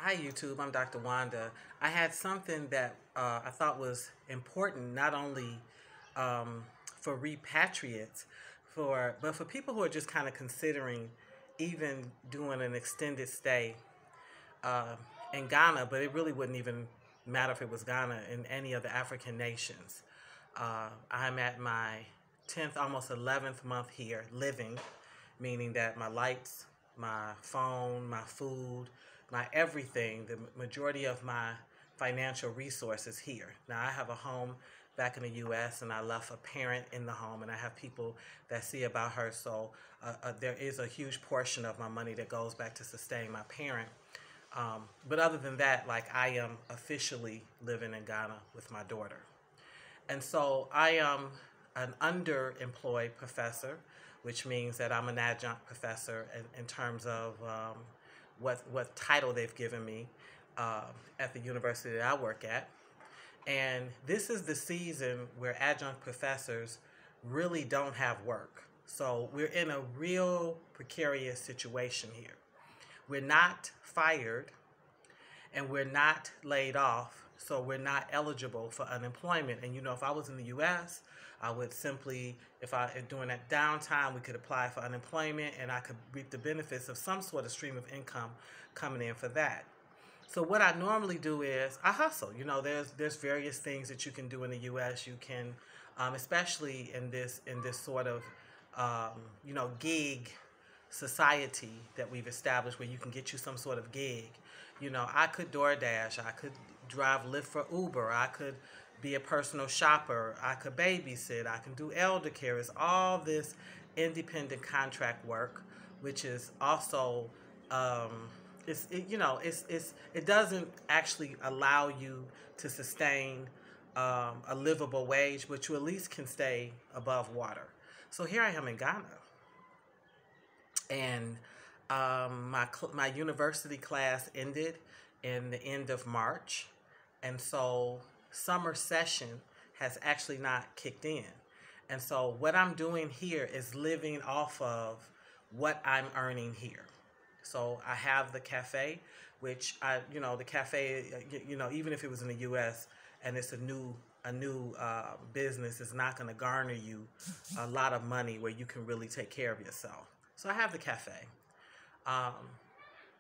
Hi, YouTube. I'm Dr. Wanda. I had something that I thought was important, not only for repatriates, but for people who are just kind of considering even doing an extended stay uh, in Ghana, but it really wouldn't even matter if it was Ghana in any of the African nations. I'm at my 10th, almost 11th month here living, meaning that my lights, my phone, my food, my everything, the majority of my financial resources here. Now, I have a home back in the U.S. and I left a parent in the home, and I have people that see about her. So there is a huge portion of my money that goes back to sustain my parent. But other than that, like, I am officially living in Ghana with my daughter. And so I am an underemployed professor, which means that I'm an adjunct professor in terms of what title they've given me uh, at the university that I work at. And this is the season where adjunct professors really don't have work. So we're in a real precarious situation here. We're not fired and we're not laid off, so we're not eligible for unemployment. And if I was in the U.S., I would simply, if during that downtime, we could apply for unemployment and I could reap the benefits of some sort of stream of income coming in for that. So what I normally do is I hustle. There's various things that you can do in the U.S. You can, especially in this sort of gig society that we've established, where you can get you some sort of gig. I could DoorDash, I could drive Lyft for Uber, I could be a personal shopper, I could babysit, I can do elder care. It's all this independent contract work, which is also it doesn't actually allow you to sustain a livable wage, but you at least can stay above water. So here I am in Ghana, and my university class ended in the end of March, and so summer session has actually not kicked in. And so what I'm doing here is living off of what I'm earning here. So I have the cafe, which the cafe, even if it was in the U.S. and it's a new business, is not going to garner you a lot of money where you can really take care of yourself. So I have the cafe,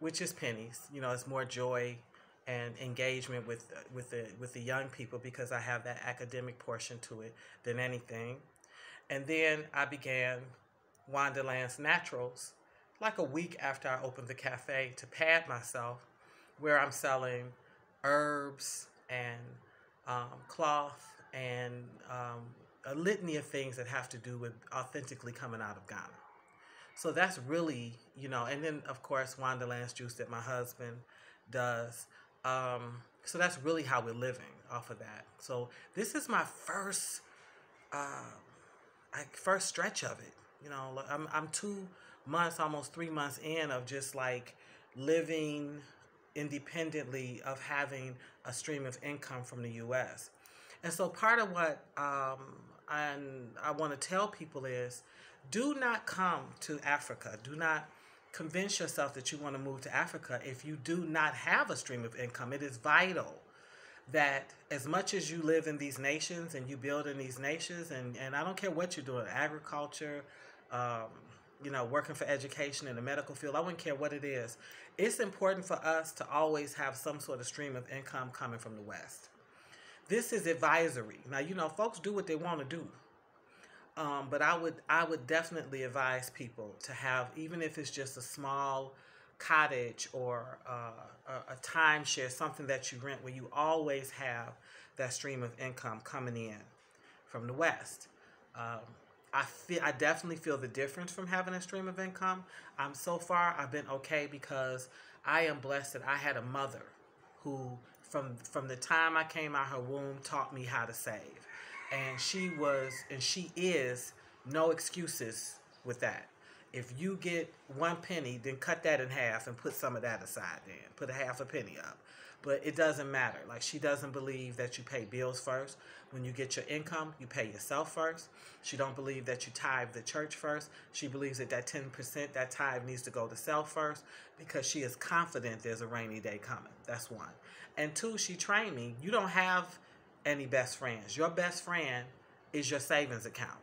which is pennies. It's more joy and engagement with the young people, because I have that academic portion to it than anything. And then I began Wanderland's Naturals like a week after I opened the cafe to pad myself, where I'm selling herbs and cloth and a litany of things that have to do with authentically coming out of Ghana. So that's really, and then of course Wanderland's juice that my husband does. So that's really how we're living off of that. So this is my first stretch of it. I'm 2 months, almost 3 months in of just like living independently of having a stream of income from the U.S. And so part of what I want to tell people is, do not come to Africa. Do not convince yourself that you want to move to Africa if you do not have a stream of income. It is vital that as much as you live in these nations and you build in these nations, and I don't care what you're doing, agriculture, working for education in the medical field, I wouldn't care what it is. It's important for us to always have some sort of stream of income coming from the West. This is advisory. Now, folks do what they want to do. But I would definitely advise people to have, even if it's just a small cottage or a timeshare, something that you rent, where you always have that stream of income coming in from the West. I definitely feel the difference from having a stream of income. So far I've been okay, because I am blessed that I had a mother who, from the time I came out her womb, taught me how to save. And she is no excuses with that. If you get 1 penny, then cut that in half and put some of that aside. Then put a half a penny up. But it doesn't matter. Like, she doesn't believe that you pay bills first. When you get your income, you pay yourself first. She don't believe that you tithe the church first. She believes that that 10%, that tithe needs to go to self first, because she is confident there's a rainy day coming. That's one. And two, she trained me. You don't have any best friends. Your best friend is your savings account,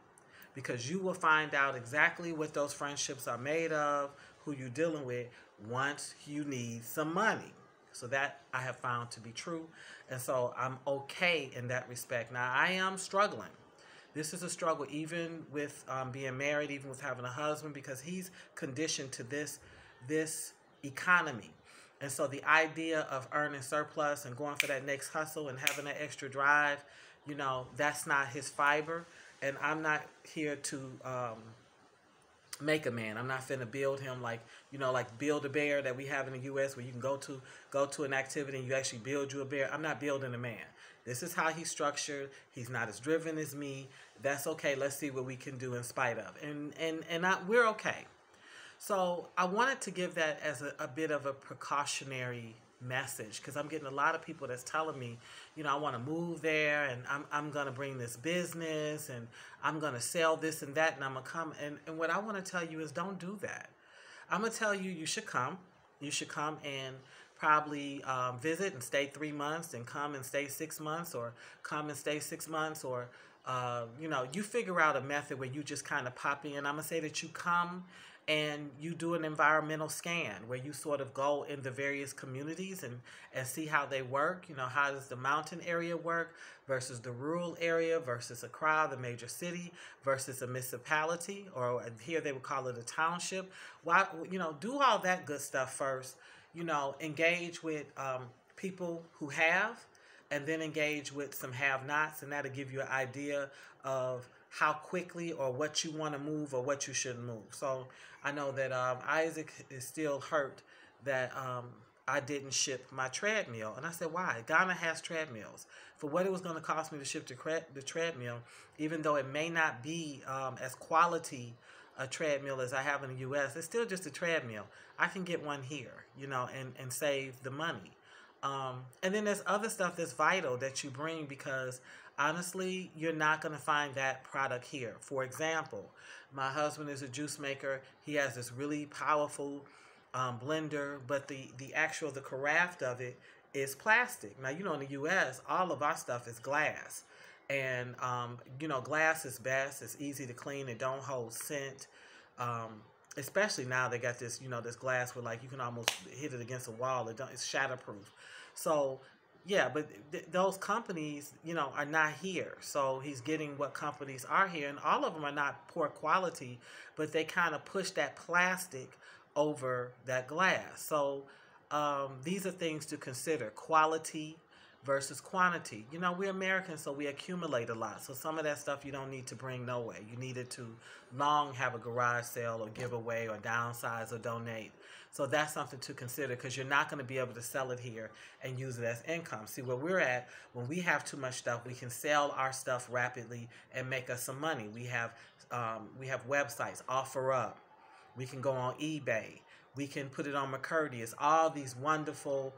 because you will find out exactly what those friendships are made of, who you're dealing with, once you need some money. So that I have found to be true. And so I'm okay in that respect. Now, I am struggling. This is a struggle, even with being married, even with having a husband, because he's conditioned to this economy. And so the idea of earning surplus and going for that next hustle and having that extra drive, that's not his fiber. And I'm not here to make a man. I'm not finna build him like build a bear that we have in the U.S. where you can go to an activity and you actually build you a bear. I'm not building a man. This is how he's structured. He's not as driven as me. That's okay. Let's see what we can do in spite of. We're okay. So I wanted to give that as a bit of a precautionary message, because I'm getting a lot of people that's telling me, I want to move there, and I'm going to bring this business, and I'm going to sell this and that, and I'm going to come. And what I want to tell you is, don't do that. I'm going to tell you, you should come. You should come and probably visit and stay 3 months, and come and stay 6 months, or come and stay 6 months, or you figure out a method where you just kind of pop in. I'm going to say that you come and you do an environmental scan where you sort of go in the various communities and see how they work. How does the mountain area work versus the rural area versus Accra, the major city, versus a municipality, or here they would call it a township. Why, do all that good stuff first. Engage with people who have, and then engage with some have-nots, and that'll give you an idea of how quickly or what you want to move or what you shouldn't move. So I know that Isaac is still hurt that I didn't ship my treadmill. And I said, why? Ghana has treadmills. For what it was going to cost me to ship the treadmill, even though it may not be as quality a treadmill as I have in the U.S., it's still just a treadmill. I can get one here, and save the money. And then there's other stuff that's vital that you bring, because honestly, you're not going to find that product here. For example, my husband is a juice maker. He has this really powerful blender, but the carafe of it is plastic. Now, in the U.S., all of our stuff is glass. And, glass is best. It's easy to clean. It don't hold scent. Especially now they got this, this glass where you can almost hit it against a wall. It's shatterproof. So, yeah, but those companies, are not here. So he's getting what companies are here, and all of them are not poor quality, but they kind of push that plastic over that glass. So these are things to consider: quality versus quantity. We're Americans, so we accumulate a lot. So some of that stuff you don't need to bring no way. You need it to long have a garage sale or give away or downsize or donate. So that's something to consider, because you're not going to be able to sell it here and use it as income. See, where we're at, when we have too much stuff, we can sell our stuff rapidly and make us some money. We have websites, OfferUp. We can go on eBay. We can put it on McCurdy. It's all these wonderful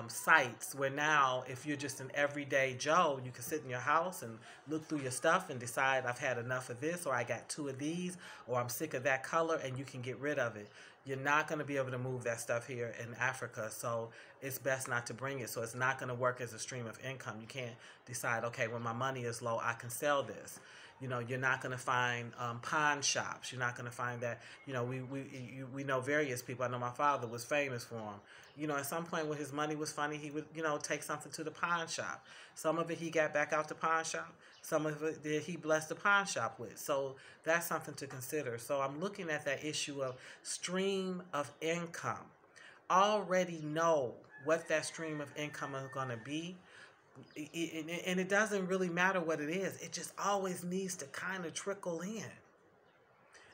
sites where now, if you're just an everyday Joe, you can sit in your house and look through your stuff and decide, I've had enough of this, or I got 2 of these, or I'm sick of that color, and you can get rid of it. You're not going to be able to move that stuff here in Africa, so it's best not to bring it. So it's not going to work as a stream of income. You can't decide, okay, when my money is low, I can sell this. You're not going to find pawn shops. You're not going to find that. We know various people. I know my father was famous for them. At some point when his money was funny, he would, take something to the pawn shop. Some of it he got back out the pawn shop. Some of it he blessed the pawn shop with. So that's something to consider. So I'm looking at that issue of stream of income. Already know what that stream of income is going to be. And it doesn't really matter what it is. It just always needs to kind of trickle in.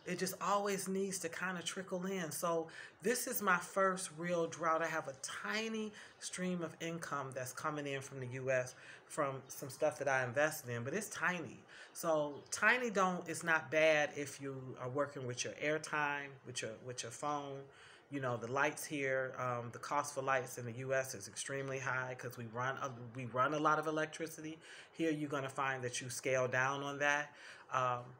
It just always needs to kind of trickle in. So this is my first real drought. I have a tiny stream of income that's coming in from the US from some stuff that I invested in, but it's tiny. So tiny don't it's not bad if you are working with your airtime, with your phone. You know, the lights here, the cost for lights in the U.S. is extremely high because we run a lot of electricity. Here, you're going to find that you scale down on that.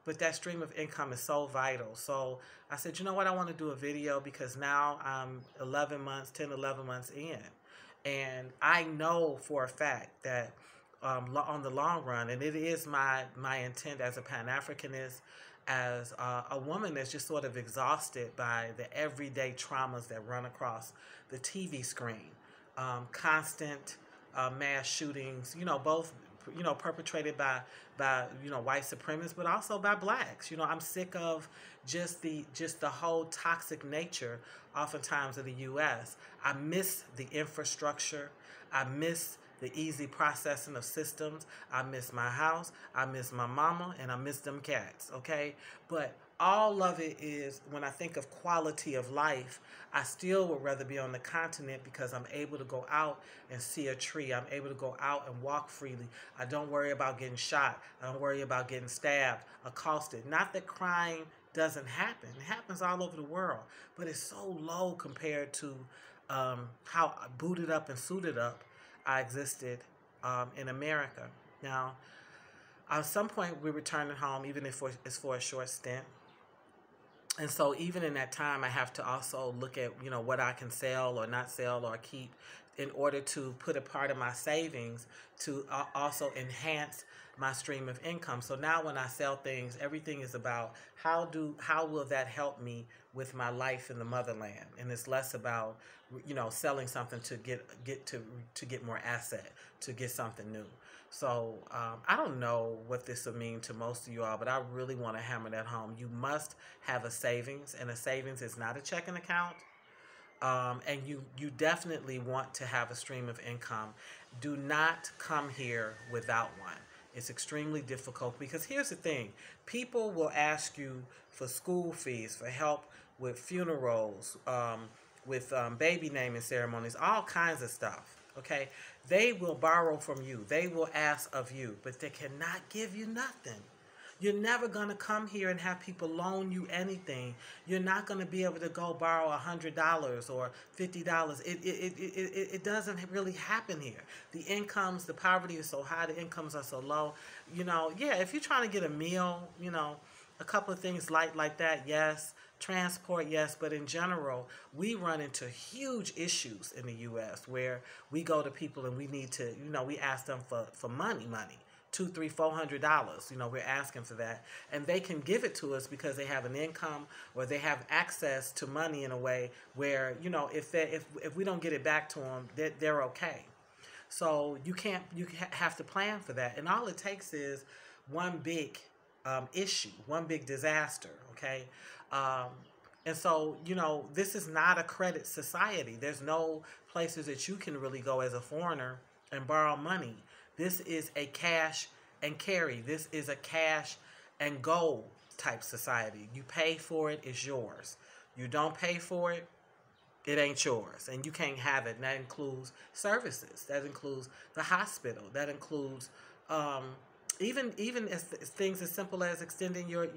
But that stream of income is so vital. So I said, you know what, I want to do a video because now I'm 11 months, 10, 11 months in. And I know for a fact that on the long run, and it is my intent as a Pan-Africanist, as a woman that's just sort of exhausted by the everyday traumas that run across the TV screen, constant mass shootings, both perpetrated by white supremacists, but also by blacks. I'm sick of just the whole toxic nature, oftentimes of the U.S. I miss the infrastructure. I miss the easy processing of systems. I miss my house. I miss my mama, and I miss them cats. Okay, but all of it is, when I think of quality of life, I still would rather be on the continent because I'm able to go out and see a tree. I'm able to go out and walk freely. I don't worry about getting shot. I don't worry about getting stabbed, accosted. Not that crime doesn't happen. It happens all over the world, but it's so low compared to how booted up and suited up I existed in America. Now, at some point, we're returning home, even if it's for a short stint. And so even in that time, I have to also look at, what I can sell or not sell or keep in order to put a part of my savings to also enhance my stream of income. So now when I sell things, everything is about how will that help me with my life in the motherland? And it's less about, selling something to get more asset, to get something new. So I don't know what this will mean to most of you all, but I really want to hammer that home. You must have a savings, and a savings is not a checking account. And you definitely want to have a stream of income. Do not come here without one. It's extremely difficult because here's the thing. People will ask you for school fees, for help with funerals, with baby naming ceremonies, all kinds of stuff. Okay? They will borrow from you. They will ask of you, but they cannot give you nothing. You're never going to come here and have people loan you anything. You're not going to be able to go borrow $100 or $50. It doesn't really happen here. The poverty is so high, the incomes are so low. If you're trying to get a meal, a couple of things like that, yes. Transport, yes, but in general, we run into huge issues in the U.S. where we go to people and we need to, we ask them for money. $200, $300, $400. We're asking for that, and they can give it to us because they have an income or they have access to money in a way where if we don't get it back to them, they're okay. So you have to plan for that, and all it takes is one big issue, one big disaster. Okay. And so, this is not a credit society. There's no places that you can really go as a foreigner and borrow money. This is a cash and carry. This is a cash and go type society. You pay for it, it's yours. You don't pay for it, it ain't yours. And you can't have it. And that includes services. That includes the hospital. That includes even as things as simple as extending your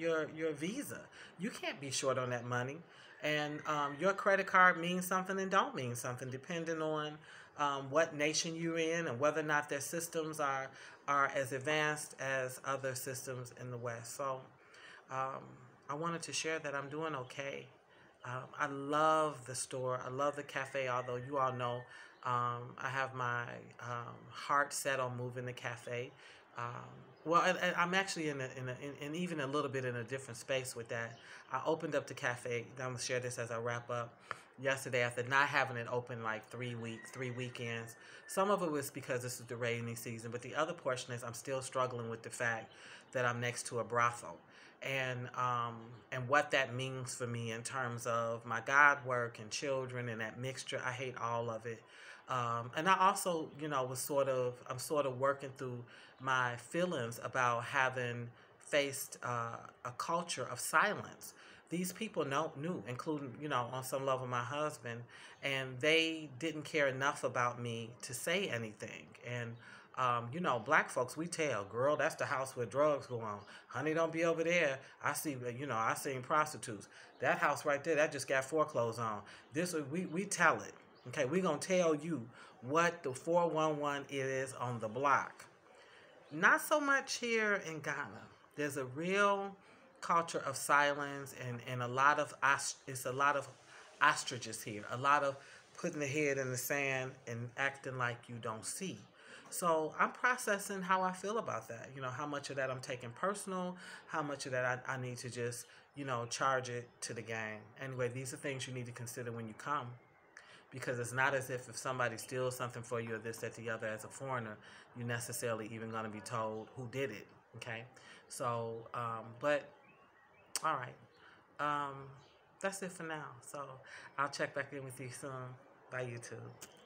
visa. You can't be short on that money. And your credit card means something and don't mean something depending on what nation you're in and whether or not their systems are as advanced as other systems in the West. So I wanted to share that I'm doing okay. I love the store. I love the cafe, although you all know I have my heart set on moving the cafe. I'm actually in even a little bit in a different space with that. I opened up the cafe. I'm going to share this as I wrap up. Yesterday, after not having it open like 3 weekends. Some of it was because this is the rainy season, but the other portion is I'm still struggling with the fact that I'm next to a brothel. And what that means for me in terms of my God work and children and that mixture. I hate all of it. And I also, I'm sort of working through my feelings about having faced a culture of silence these people knew, including, on some level my husband, and they didn't care enough about me to say anything. And black folks, we tell, girl, that's the house where drugs go on. Honey, don't be over there. I see, I seen prostitutes. That house right there, that just got foreclosed on. We tell it. Okay, we gonna tell you what the 411 is on the block. Not so much here in Ghana. There's a real culture of silence, and it's a lot of ostriches here. A lot of putting the head in the sand and acting like you don't see. So I'm processing how I feel about that. How much of that I'm taking personal, how much of that I need to just, charge it to the gang. Anyway, these are things you need to consider when you come, because it's not as if somebody steals something for you or this, that, the other, as a foreigner, you're necessarily even going to be told who did it. Okay, so but all right, um, that's it for now. So I'll check back in with you soon. Bye, YouTube.